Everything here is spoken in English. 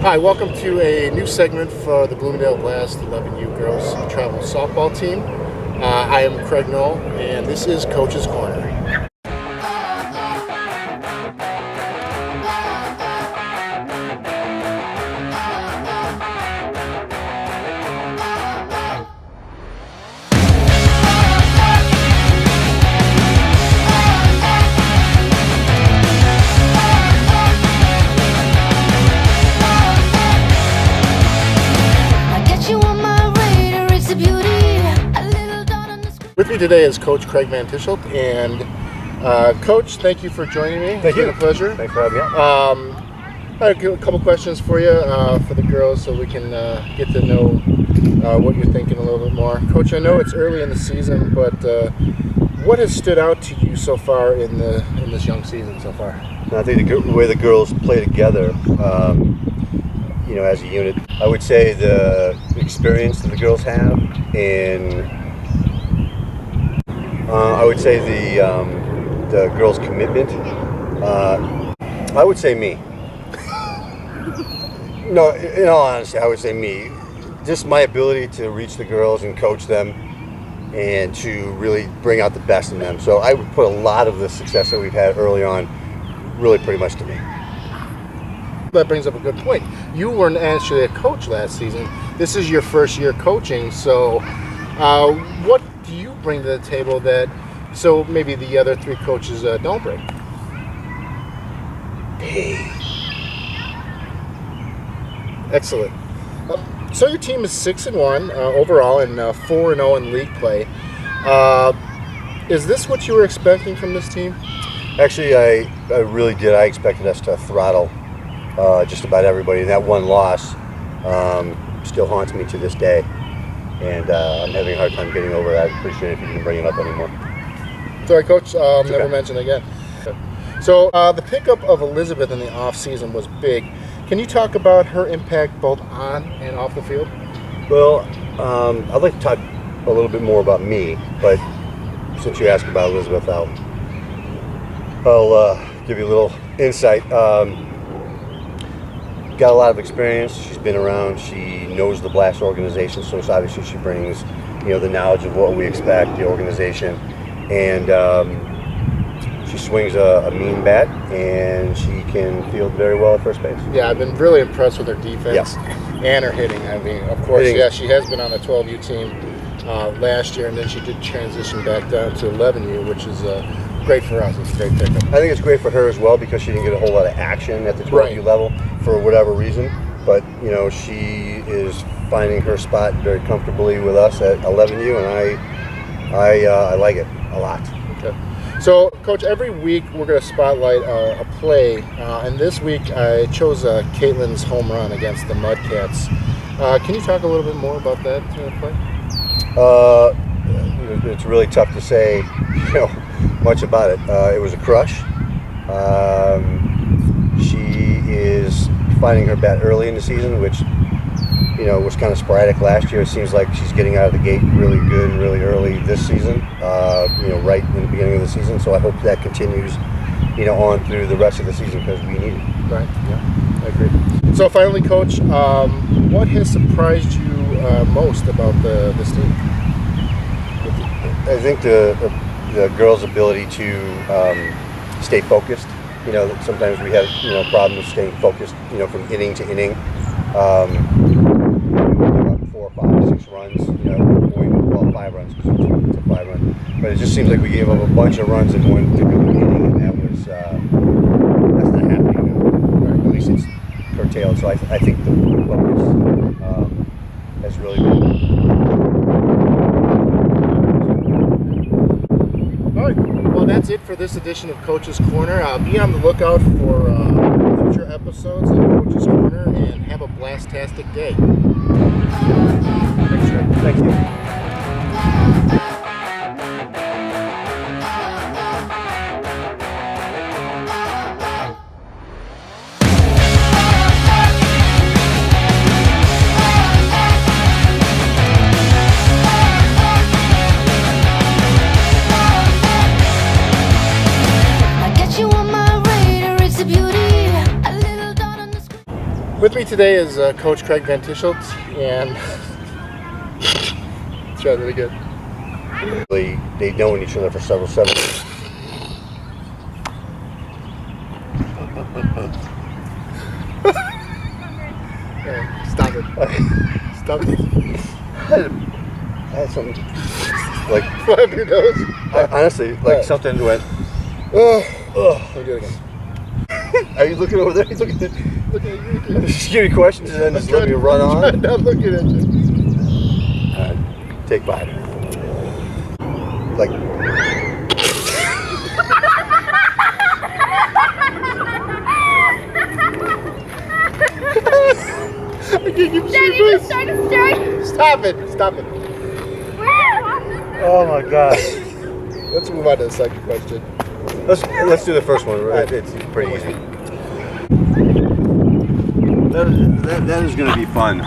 Hi, welcome to a new segment for the Bloomingdale Blast 11U girls travel softball team. I am Craig Knoll, and this is Coach's Corner. With me today is Coach Craig Van Tischelt, and Coach, thank you for joining me. Thank you. It's been a pleasure. Thanks for having me. I have a couple questions for you for the girls, so we can get to know what you're thinking a little bit more. Coach, I know it's early in the season, but what has stood out to you so far in this young season so far? I think the way the girls play together, as a unit, I would say the experience that the girls have, and I would say the girls' commitment. I would say me. No, in all honesty, I would say me. Just my ability to reach the girls and coach them and to really bring out the best in them. So I would put a lot of the success that we've had early on really pretty much to me. That brings up a good point. You weren't actually a coach last season. This is your first year coaching, so what do you bring to the table that so maybe the other three coaches don't bring? Hey. Excellent. So your team is 6-1 overall and 4-0 in league play. Is this what you were expecting from this team? Actually, I really did. I expected us to throttle just about everybody. And that one loss still haunts me to this day. And I'm having a hard time getting over it. I'd appreciate it if you didn't bring it up anymore. Sorry, Coach. Never okay. mention again. So the pickup of Elizabeth in the off-season was big. Can you talk about her impact both on and off the field? Well, I'd like to talk a little bit more about me, but since you asked about Elizabeth, I'll give you a little insight. Got a lot of experience. She's been around. She knows the Blast organization, so obviously she brings, the knowledge of what we expect, the organization, and she swings a mean bat, and she can field very well at first base. Yeah, I've been really impressed with her defense and her hitting. I mean, of course, she has been on the 12U team last year, and then she did transition back down to 11U, which is great for us. It's a great pickup. I think it's great for her as well because she didn't get a whole lot of action at the 12U level for whatever reason. But, she is finding her spot very comfortably with us at 11U, and I like it a lot. Okay. So, Coach, every week we're going to spotlight a play, and this week I chose Caitlin's home run against the Mudcats. Can you talk a little bit more about that play? It's really tough to say, much about it. It was a crush. She is finding her bat early in the season, which was kind of sporadic last year. It seems like she's getting out of the gate really good and really early this season, right in the beginning of the season. So I hope that continues, on through the rest of the season because we need it. Right, yeah, I agree. So finally, Coach, what has surprised you most about this team? I think the girls' ability to stay focused. Sometimes we have problems staying focused. From inning to inning. We give up 4, 5, 6 runs. 5 runs because it's a 5-run. But it just seems like we gave up a bunch of runs in one particular inning, and that's not happening now. Right. At least it's curtailed. So I think the focus has really been. All right. Well, that's it for this edition of Coach's Corner. Be on the lookout for future episodes of Coach's Corner, and have a blast-tastic day. Thanks, Rick. Thank you. With me today is Coach Craig Van Tischelt, and let's try that again. They've known each other for several years. Stop it. Stop it. I had something like Flap your nose. honestly, like something went. Let me do it again. Are you looking over there? You looking at Look at you. just give me questions and then just let me run I'm on. not looking at you. Take 5. Like I can't keep Daddy, you started staring. Stop it. Stop it. oh my god. Let's move on to the second question. Let's do the first one. It's pretty easy. That is going to be fun.